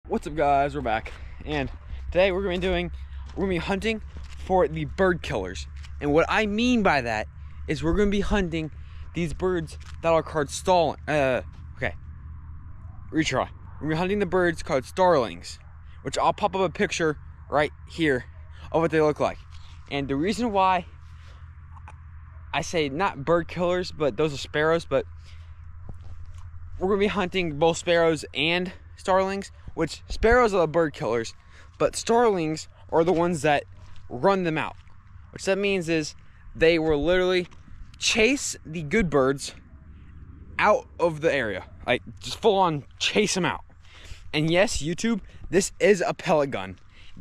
What's up, guys? We're back, and today we're gonna be hunting for the bird killers. And what I mean by that is we're gonna be hunting these birds that are called retry. We're gonna be hunting the birds called starlings, which I'll pop up a picture right here of what they look like. And the reason why I say not bird killers, but those are sparrows, but we're gonna be hunting both sparrows and starlings, which sparrows are the bird killers, but starlings are the ones that run them out. Which that means is they will literally chase the good birds out of the area, like just full on chase them out. And yes, YouTube, this is a pellet gun.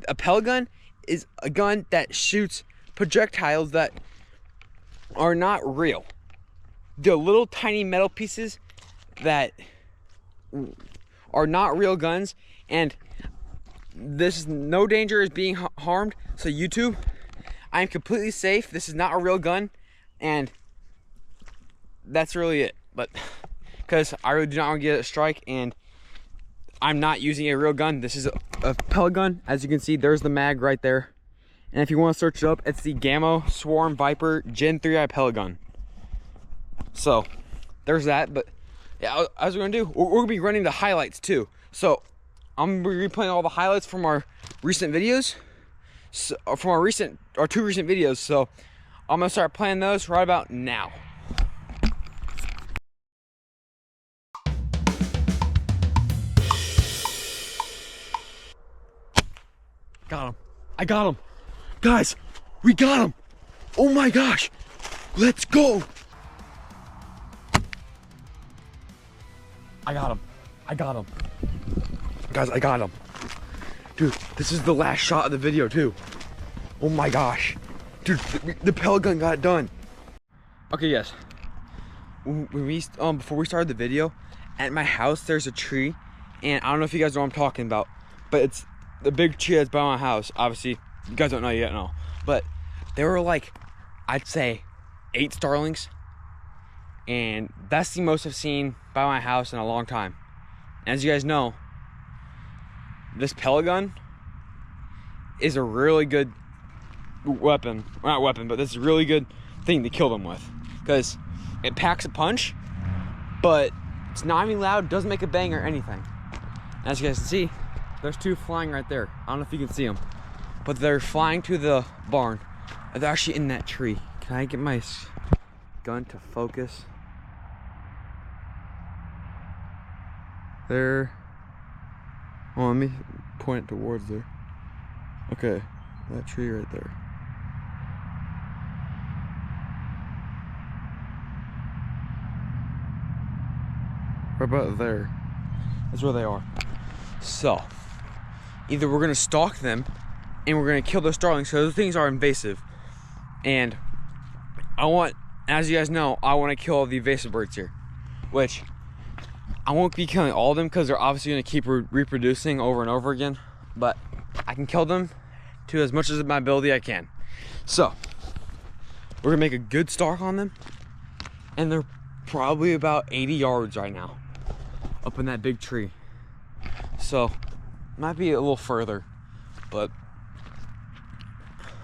A pellet gun is a gun that shoots projectiles that are not real. The little tiny metal pieces that are not real guns, and this is no danger is being harmed. So YouTube, I am completely safe. This is not a real gun, and that's really it. But because I really do not want to get a strike, and I'm not using a real gun. This is a pellet gun. As you can see, there's the mag right there. And if you want to search it up, it's the Gamma Swarm Viper Gen 3i pellet gun. So there's that. But yeah, as we're gonna do, we're gonna be running the highlights too. So I'm gonna be replaying all the highlights from our recent videos, from our two recent videos. So I'm gonna start playing those right about now. Got him! I got him, guys. We got him! Oh my gosh! Let's go! I got him. I got him. Guys, I got him. Dude, this is the last shot of the video too. Oh my gosh. Dude, the pellet gun got it done. Okay, yes. Before we started the video, at my house there's a tree, and I don't know if you guys know what I'm talking about, but it's the big tree that's by my house. Obviously, you guys don't know yet, no. But there were like, I'd say 8 starlings. And that's the most I've seen by my house in a long time. And as you guys know, this pellet gun is a really good weapon. Well, not weapon, but this is a really good thing to kill them with. Because it packs a punch, but it's not even loud, doesn't make a bang or anything. And as you guys can see, there's 2 flying right there. I don't know if you can see them, but they're flying to the barn. They're actually in that tree. Can I get my gun to focus? There. Oh, let me point it towards there. Okay, that tree right there. Right about there. That's where they are. So, either we're gonna stalk them and we're gonna kill those starlings, so those things are invasive. And as you guys know, I want to kill the invasive birds here, which I won't be killing all of them because they're obviously going to keep reproducing over and over again, but I can kill them to as much as my ability I can. So we're gonna make a good stalk on them, and they're probably about 80 yards right now up in that big tree. So might be a little further, but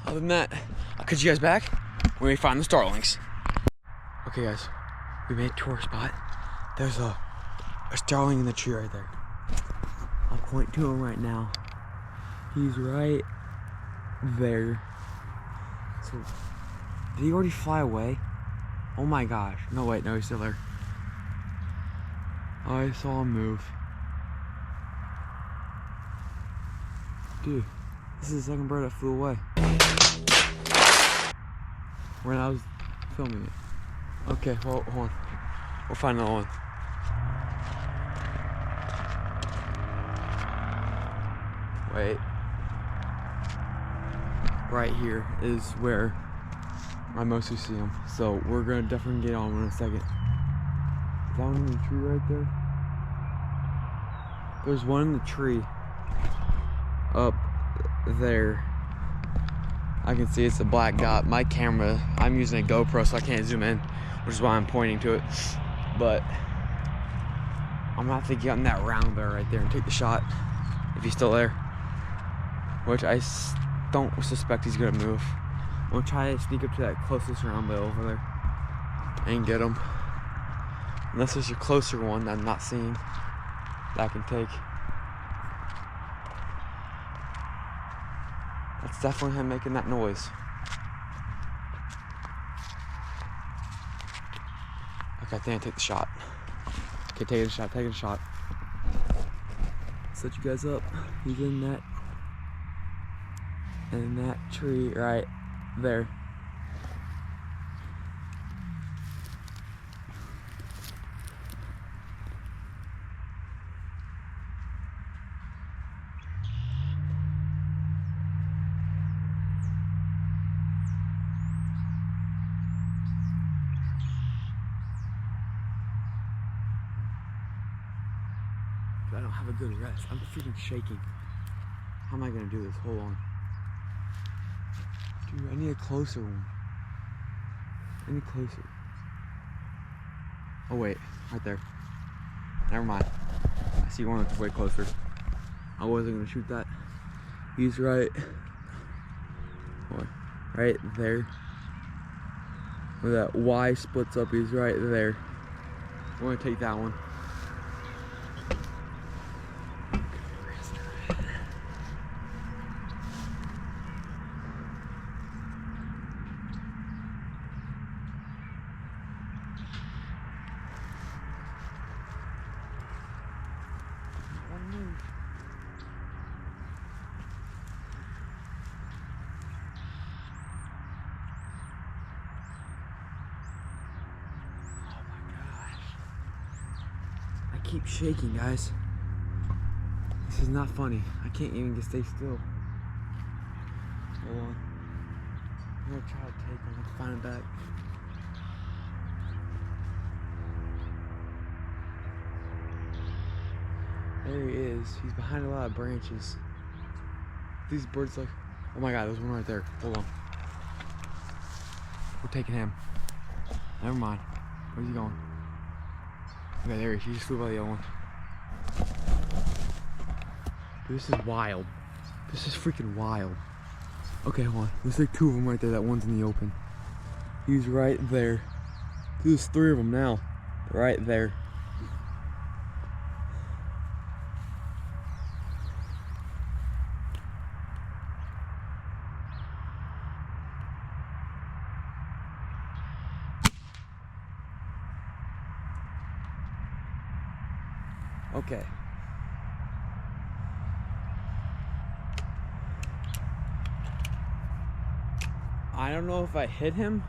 other than that, I'll catch you guys back when we find the starlings. Okay guys, we made it to our spot. There's a starling in the tree right there. I'll point to him right now. He's right there. So, did he already fly away? Oh my gosh. No, wait, no, he's still there. I saw him move. Dude, this is the second bird that flew away when I was filming it. Okay, hold on. We'll find another one. Wait. Right here is where I mostly see them. So we're gonna definitely get on in a second. Is that one in the tree right there? There's one in the tree up there. I can see it's a black dot. My camera, I'm using a GoPro, so I can't zoom in, which is why I'm pointing to it. But I'm gonna have to get on that round bear right there and take the shot. if he's still there. Which I don't suspect he's gonna move. I'm gonna try to sneak up to that closest round bale over there and get him. Unless there's a closer one that I'm not seeing that I can take. That's definitely him making that noise. Okay, I think I take the shot. Okay, taking a shot, taking a shot. Set you guys up. He's in that tree right there. I don't have a good rest. I'm freaking shaking. How am I gonna do this? Hold on. Dude, I need a closer one. Any closer. Oh wait, right there. Never mind. I see one that's way closer. I wasn't gonna shoot that. He's right there. Where that Y splits up, he's right there. I'm gonna take that one. Keep shaking, guys. This is not funny. I can't even stay still. Hold on. I'm gonna try to take him and find him back. There he is. He's behind a lot of branches. These birds like, oh my god, there's one right there. Hold on. We're taking him. Never mind. Where's he going? Okay, there he is. He just flew by the other one. Dude, this is wild. This is freaking wild. Okay, hold on. There's like two of them right there. That one's in the open. He's right there. There's three of them now. Right there. Okay. I don't know if I hit him.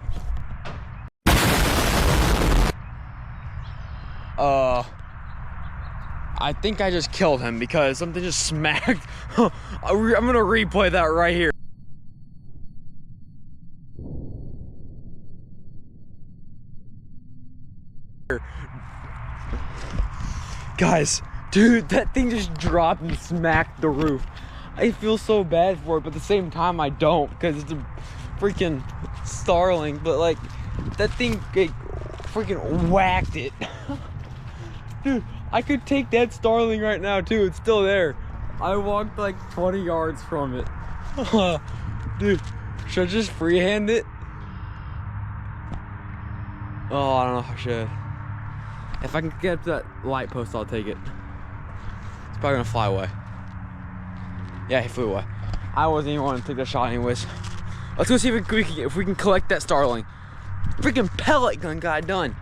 I think I just killed him because something just smacked. I'm gonna replay that right here. Guys, dude, that thing just dropped and smacked the roof. I feel so bad for it, but at the same time I don't, because it's a freaking starling, but like, that thing like, freaking whacked it. Dude, I could take that starling right now too, it's still there. I walked like 20 yards from it. Dude, should I just freehand it? Oh, I don't know if I should. If I can get up to that light post, I'll take it. It's probably gonna fly away. Yeah, he flew away. I wasn't even wanting to take that shot anyways. Let's go see if we can collect that starling. Freaking pellet gun got done.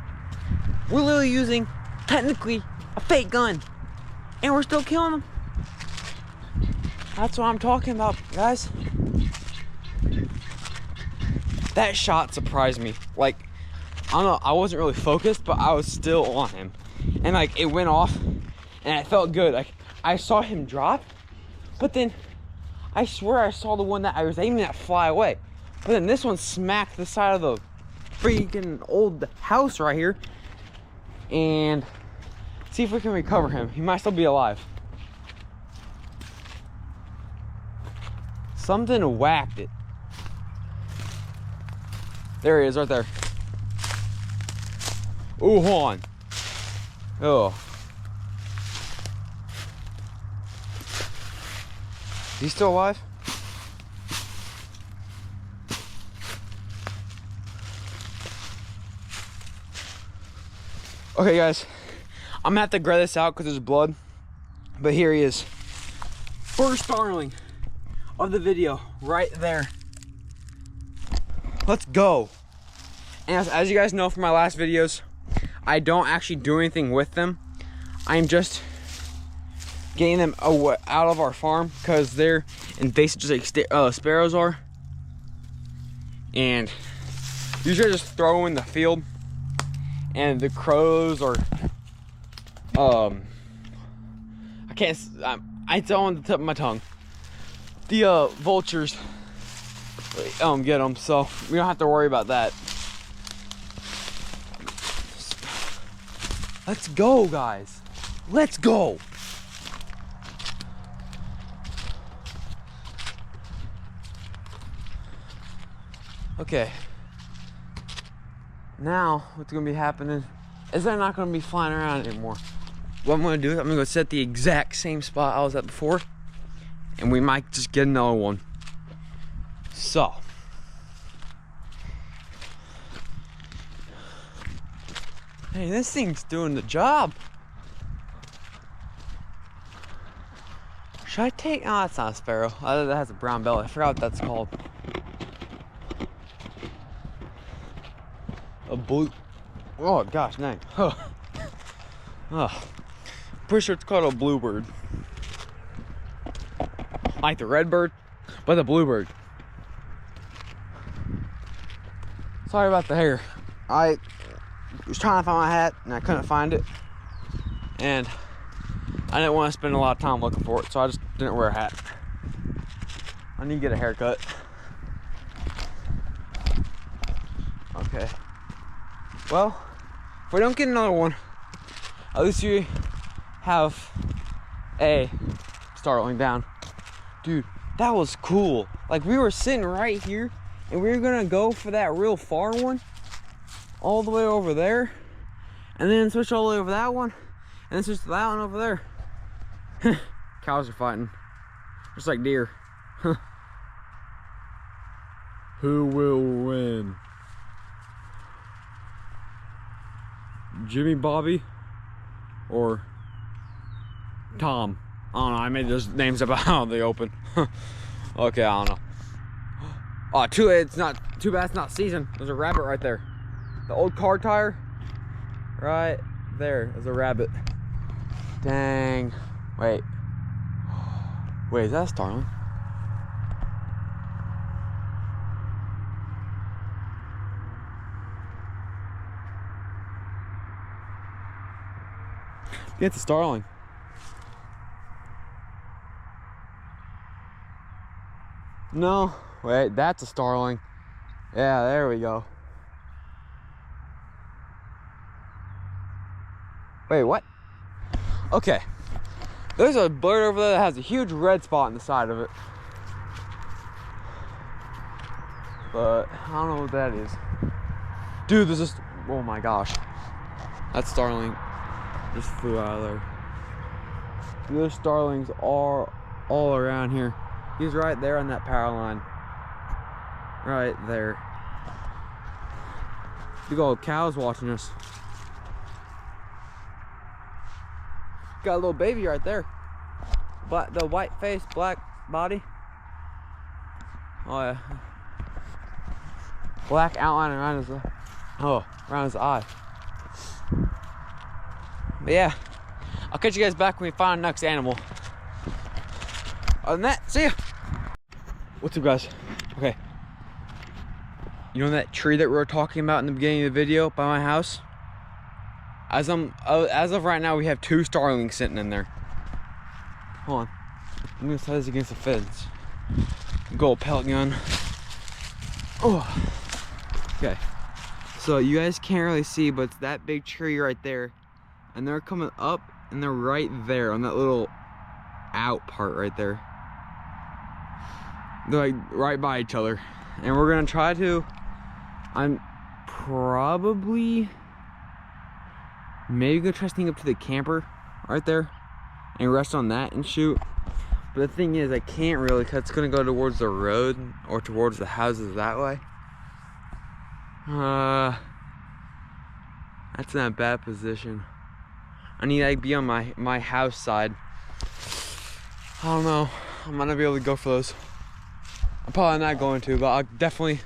We're literally using, technically, a fake gun. And we're still killing them. That's what I'm talking about, guys. That shot surprised me. Like, I don't know, I wasn't really focused, but I was still on him. And like, it went off, and it felt good. Like, I saw him drop, but then I swear I saw the one that I was aiming at fly away. But then this one smacked the side of the freaking old house right here. And see if we can recover him. He might still be alive. Something whacked it. There he is, right there. Ooh, hold on. Oh. he still alive? Okay, guys, I'm gonna have to gray this out because there's blood, but here he is. First starling of the video, right there. Let's go. And as you guys know from my last videos, I don't actually do anything with them. I'm just getting them out of our farm because they're invasive, just like sparrows are. And usually I just throw them in the field, and the crows or I don't on the tip of my tongue. The vultures get them, so we don't have to worry about that. Let's go, guys. Let's go. Okay. Now, what's gonna be happening is they're not gonna be flying around anymore. What I'm gonna do is I'm gonna go set the exact same spot I was at before, and we might just get another one. So. Hey, this thing's doing the job. Should I take, oh, that's not a sparrow. That has a brown belly. I forgot what that's called. A blue, oh gosh, dang. Pretty sure it's called a bluebird. Like the red bird, but the bluebird. Sorry about the hair. I was trying to find my hat and I couldn't find it, and I didn't want to spend a lot of time looking for it, so I just didn't wear a hat. I need to get a haircut. Okay. Well, if we don't get another one, at least we have a starling down. Dude, that was cool. Like, we were sitting right here and we were gonna go for that real far one all the way over there, and then switch all the way over that one, and then switch to that one over there. Cows are fighting just like deer. Who will win? Jimmy, Bobby, or Tom? I don't know. I made those names up out of the open. Okay, I don't know. Oh, too bad it's not season. There's a rabbit right there. The old car tire, right there. There's a rabbit. Dang. Wait, is that a starling? Yeah, it's a starling. No, wait, that's a starling. Yeah, there we go. Wait, what? Okay. There's a bird over there that has a huge red spot on the side of it. But I don't know what that is. Dude, there's just, oh my gosh. That starling just flew out of there. Those starlings are all around here. He's right there on that power line. Right there. Big old cows watching us. Got a little baby right there. But the white face, black body. Oh yeah. Black outline around his eye. But yeah, I'll catch you guys back when we find the next animal. Other than that, see ya. What's up, guys? Okay. You know that tree that we were talking about in the beginning of the video by my house? As of right now, we have 2 starlings sitting in there. Hold on. I'm gonna set this against the fence. Go pellet gun. Oh. Okay. So you guys can't really see, but it's that big tree right there. And they're coming up, and they're right there on that little out part right there. They're like right by each other. And we're gonna try to, I'm probably maybe gonna try to sneak up to the camper right there and rest on that and shoot. But the thing is, I can't really, because it's going to go towards the road or towards the houses that way. That's not a bad position. I need to like, be on my house side. I don't know. I'm not going to be able to go for those. I'm probably not going to, but I'll definitely,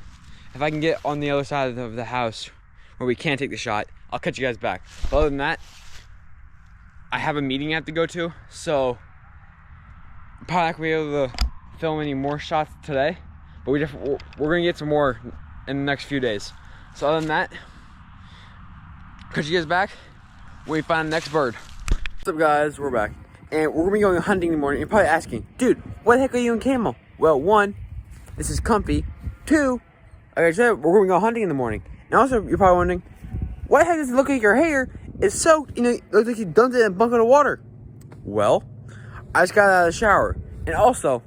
if I can get on the other side of the house where we can't take the shot, I'll catch you guys back. But other than that, I have a meeting I have to go to, so I'm probably not gonna be able to film any more shots today, but we're gonna get some more in the next few days. So other than that, catch you guys back when we find the next bird. What's up, guys? We're back, and we're gonna be going hunting in the morning. You're probably asking, dude, why the heck are you in camo? Well, one, this is comfy. Two, like I said, we're gonna go hunting in the morning. And also, you're probably wondering, why the heck does it look like your hair is soaked? You know, it looks like you dumped it in a bucket of water. Well, I just got out of the shower. And also,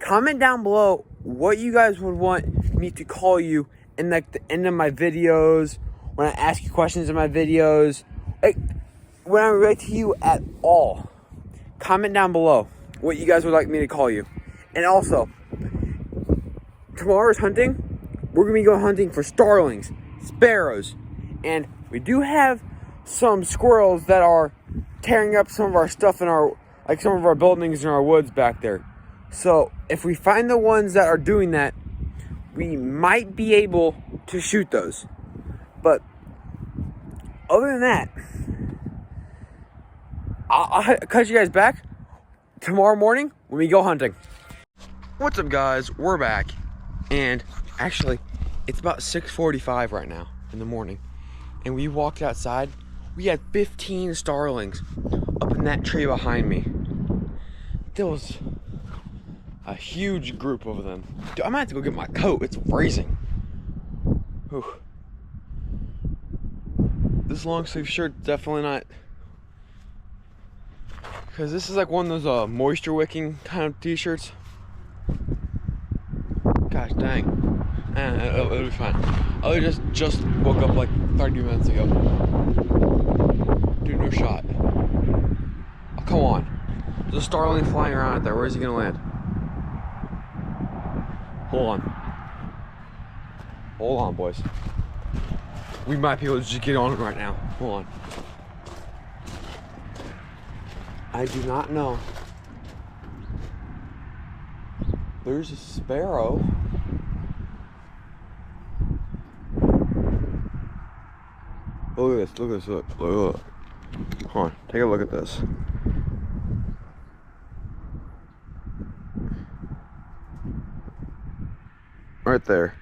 comment down below what you guys would want me to call you in like the end of my videos, when I ask you questions in my videos, like when I write to you at all. Comment down below what you guys would like me to call you. And also, tomorrow's hunting, we're gonna be going hunting for starlings, sparrows, and we do have some squirrels that are tearing up some of our stuff in our, like some of our buildings in our woods back there. So if we find the ones that are doing that, we might be able to shoot those. But other than that, I'll catch you guys back tomorrow morning when we go hunting. What's up, guys? We're back, and actually it's about 6:45 right now in the morning, and we walked outside. We had 15 starlings up in that tree behind me. There was a huge group of them. Dude, I might have to go get my coat. It's freezing. Whew. This long sleeve shirt definitely not, because this is like one of those moisture wicking kind of t-shirts. Gosh dang. It'll be fine. I just woke up like 30 minutes ago. Dude, no shot. Oh, come on. There's a starling flying around out there. Where is he gonna land? Hold on. Hold on, boys. We might be able to just get on it right now. Hold on. I do not know. There's a sparrow. Oh, look at this, look at this, look. Hold on, take a look at this. Right there.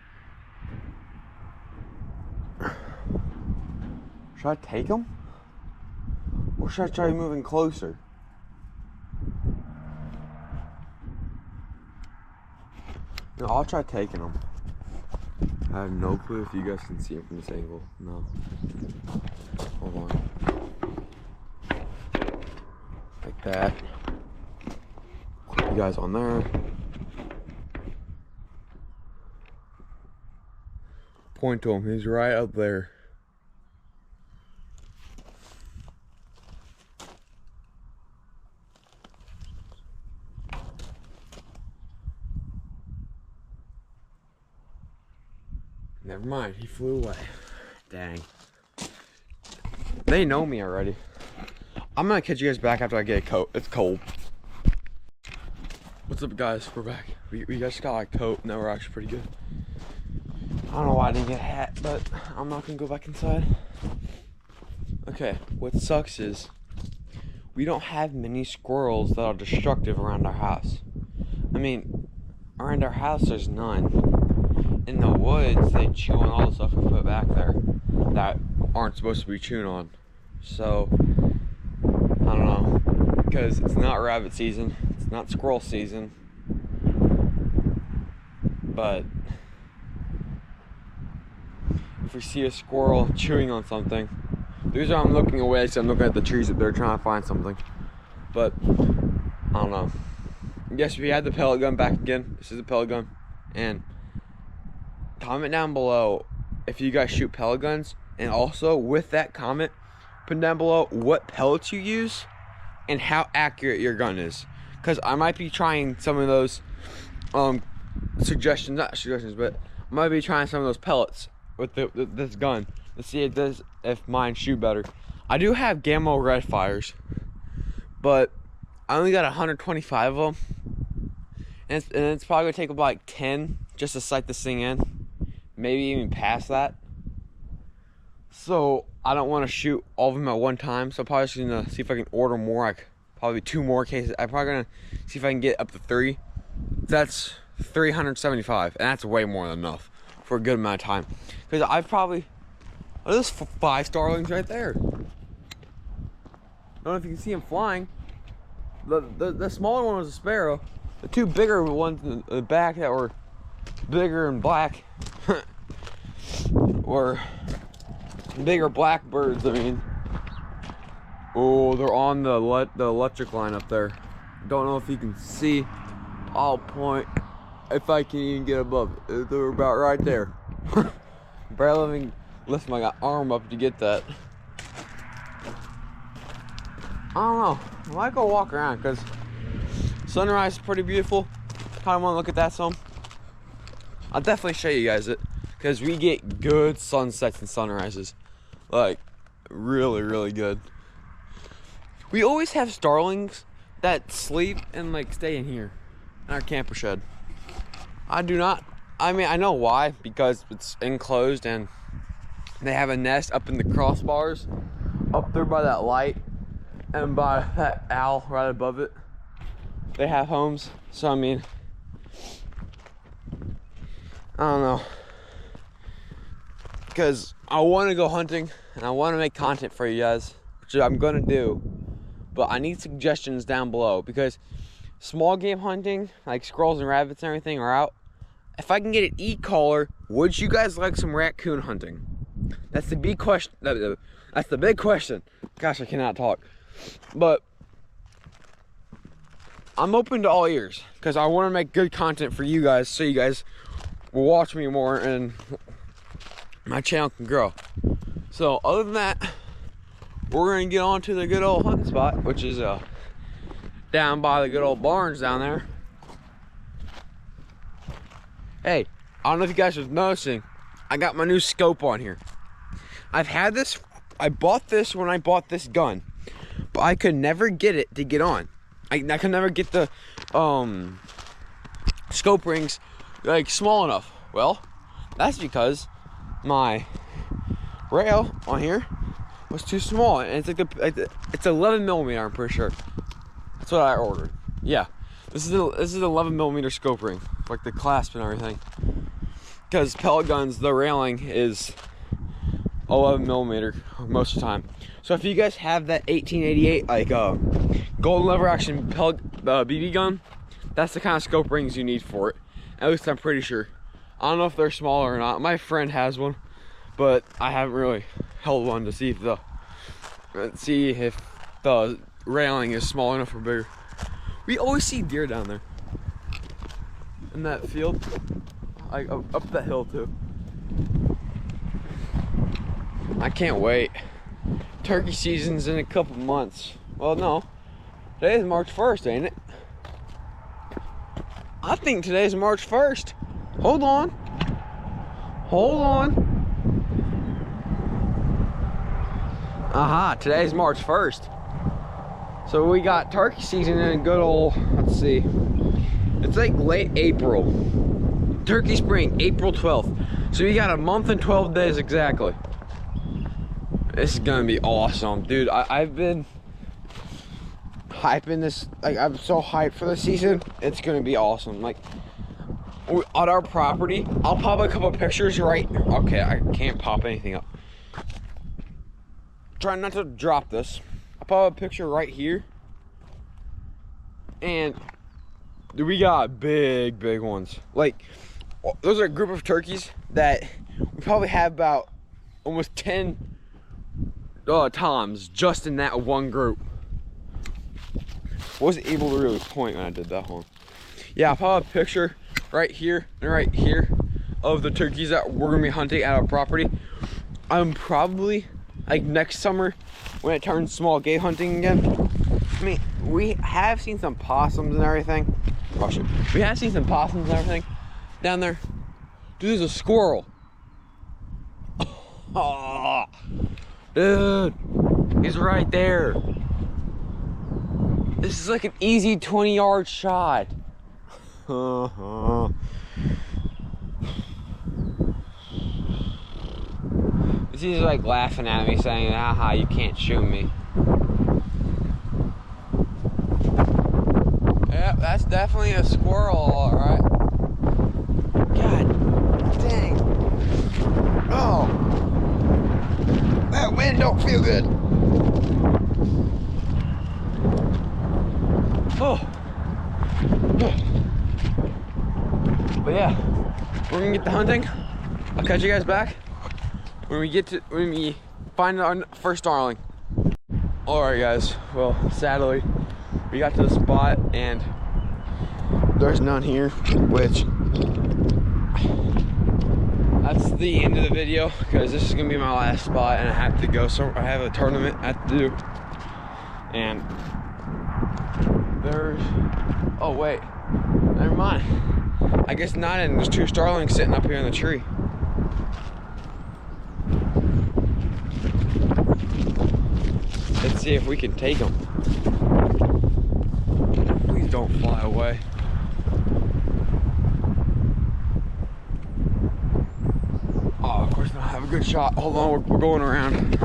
Should I take him? Or should I try moving closer? No, I'll try taking him. I have no clue if you guys can see him from this angle. No. Hold on. Like that. Put you guys on there. Point to him. He's right up there. Never mind, he flew away. Dang. They know me already. I'm gonna catch you guys back after I get a coat. It's cold. What's up, guys? We're back. We just got a coat. Now we're actually pretty good. I don't know why I didn't get a hat, but I'm not gonna go back inside. Okay, what sucks is we don't have many squirrels that are destructive around our house. I mean, around our house there's none. In the woods, they chew on all the stuff we put back there that aren't supposed to be chewing on. So, I don't know, because it's not rabbit season, it's not squirrel season, but if we see a squirrel chewing on something, the reason I'm looking away is I'm looking at the trees up there trying to find something. But, I don't know. Yes, we had the pellet gun back again. This is a pellet gun, and comment down below if you guys shoot pellet guns, and also with that comment, put down below what pellets you use and how accurate your gun is. because I might be trying some of those suggestions, not suggestions, but I might be trying some of those pellets with this gun to see if mine shoot better. I do have Gamma red fires, but I only got 125 of them, and it's probably gonna take about like 10 just to sight this thing in, maybe even past that. So I don't want to shoot all of them at one time, so I'm probably just gonna see if I can order more, like probably 2 more cases. I'm probably gonna see if I can get up to 3. That's 375, and that's way more than enough for a good amount of time. Because I've probably, there's 5 starlings right there. I don't know if you can see them flying. The smaller one was a sparrow. The 2 bigger ones in the back that were bigger and black were bigger black birds. I mean, oh, they're on the electric line up there. Don't know if you can see. I'll point if I can even get above it. They're about right there. Barely even lift my arm up to get that. I don't know. I might go walk around because sunrise is pretty beautiful. Kind of want to look at that some. I'll definitely show you guys it because we get good sunsets and sunrises. Like, really, really good. We always have starlings that sleep and like stay in here in our camper shed. I do not. I mean, I know why, because it's enclosed and they have a nest up in the crossbars up there by that light and by that owl right above it. They have homes. So I mean, I don't know, because I want to go hunting and I want to make content for you guys, which I'm gonna do, but I need suggestions down below because small game hunting like squirrels and rabbits and everything are out. If I can get an e-collar, would you guys like some raccoon hunting? That's the big question. That's the big question. Gosh, I cannot talk. But I'm open to all ears because I want to make good content for you guys so you guys will watch me more and my channel can grow. So other than that, we're going to get on to the good old hunting spot, which is down by the good old barns down there. Hey, I don't know if you guys was noticing, I got my new scope on here. I've had this, I bought this when I bought this gun, but I could never get it to get on. I could never get the scope rings like small enough. Well, that's because my rail on here was too small, and it's like it's 11 millimeter. I'm pretty sure that's what I ordered. Yeah, this is an 11 millimeter scope ring, like the clasp and everything. Because pellet guns, the railing is 11 millimeter most of the time. So if you guys have that 1888 like golden lever action pellet BB gun, that's the kind of scope rings you need for it. At least I'm pretty sure. I don't know if they're smaller or not. My friend has one, but I haven't really held one to see if the railing is small enough or bigger. We always see deer down there in that field, like up that hill too. I can't wait. Turkey season's in a couple months. Well, no, today's March 1st, ain't it? I think today's March 1st. Hold on. Hold on. Aha, today's March 1st. So we got turkey season in a good old, let's see. It's like late April. Turkey spring, April 12th. So we got a month and 12 days exactly. This is gonna be awesome, dude. I've been hyping this, like I'm so hyped for the season. It's gonna be awesome. Like on our property, I'll pop a couple pictures right. Okay, I can't pop anything up. Trying not to drop this. I'll pop a picture right here, and we got big ones. Like those are a group of turkeys that we probably have about almost 10 toms just in that one group. Wasn't able to really point when I did that one. Yeah, I'll pop a picture right here and right here of the turkeys that we're gonna be hunting at our property. I'm probably like next summer when it turns small game hunting again. I mean, we have seen some possums and everything. Oh shit. We have seen some possums and everything down there. Dude, there's a squirrel. Oh, dude, he's right there. This is like an easy 20-yard shot. He's like laughing at me, saying, "Aha, you can't shoot me." Yep, that's definitely a squirrel, all right. God dang. Oh, that wind don't feel good. Oh. But yeah, we're gonna get the hunting. I'll catch you guys back when we find our first starling. All right, guys. Well, sadly, we got to the spot and there's none here, which that's the end of the video because this is gonna be my last spot and I have to go. So I have a tournament I have to do, and there's, oh wait, never mind. I guess not, and there's 2 starlings sitting up here in the tree. Let's see if we can take them. Please don't fly away. Oh, of course not. Have a good shot. Hold on, we're going around.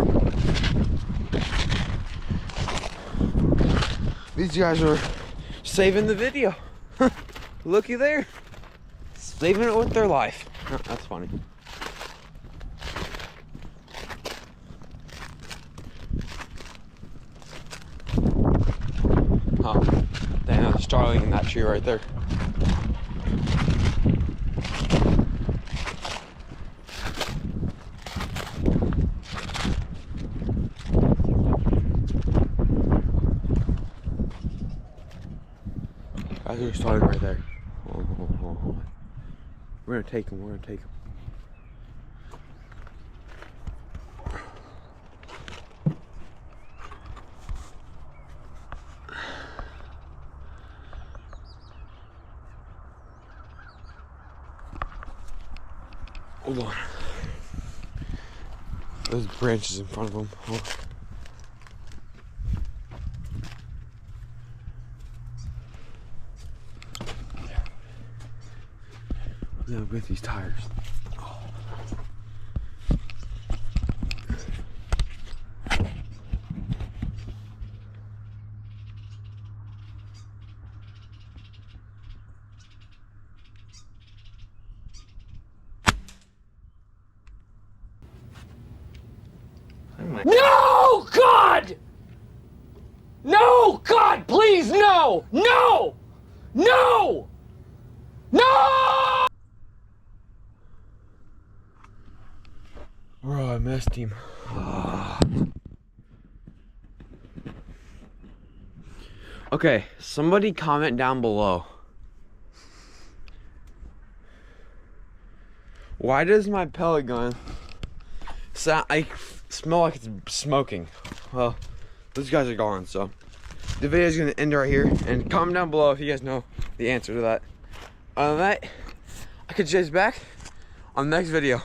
These guys are saving the video. Looky there. Saving it with their life. Oh, that's funny. Oh, dang, there's a starling in that tree right there. Guys, there's a starling right there. Hold on. We're gonna take him, we're gonna take him. Hold on. There's branches in front of him. Hold on. Yeah, with these tires. Oh. No, God! No, God, please, no! No! No! No! Bro, I missed him. Okay, somebody comment down below. Why does my pellet gun sound, I smell like it's smoking? Well, those guys are gone, so the video is gonna end right here. And comment down below if you guys know the answer to that. Other than that, I catch you guys back on the next video.